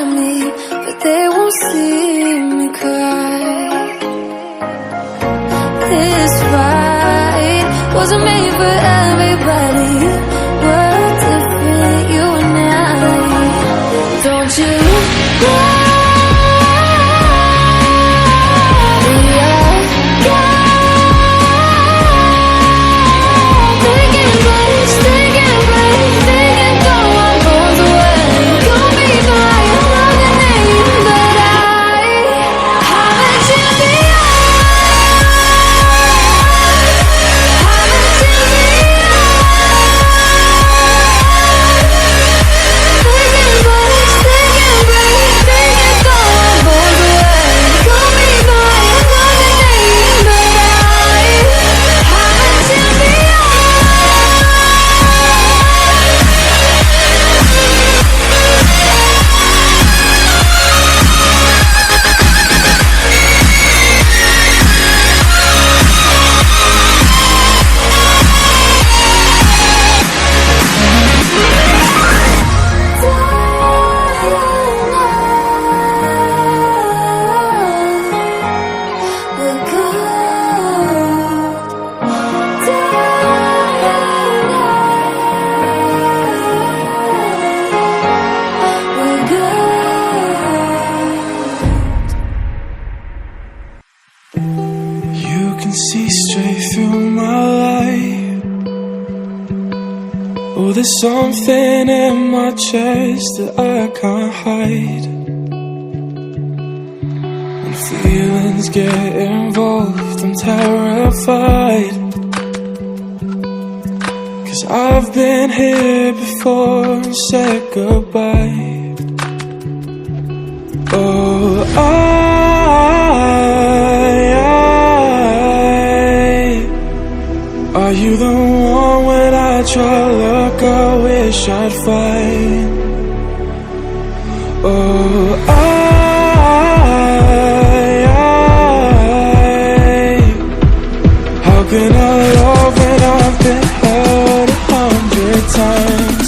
by me, but they won't see me cry. This fight wasn't made for everybody. We're different, you and I. Don't you know? Oh, there's something in my chest that I can't hide. When feelings get involved, I'm terrified. 'Cause I've been here before and said goodbye. Oh, are you the one when I try to look, I wish I'd find? Oh, how can I love when I've been hurt 100 times?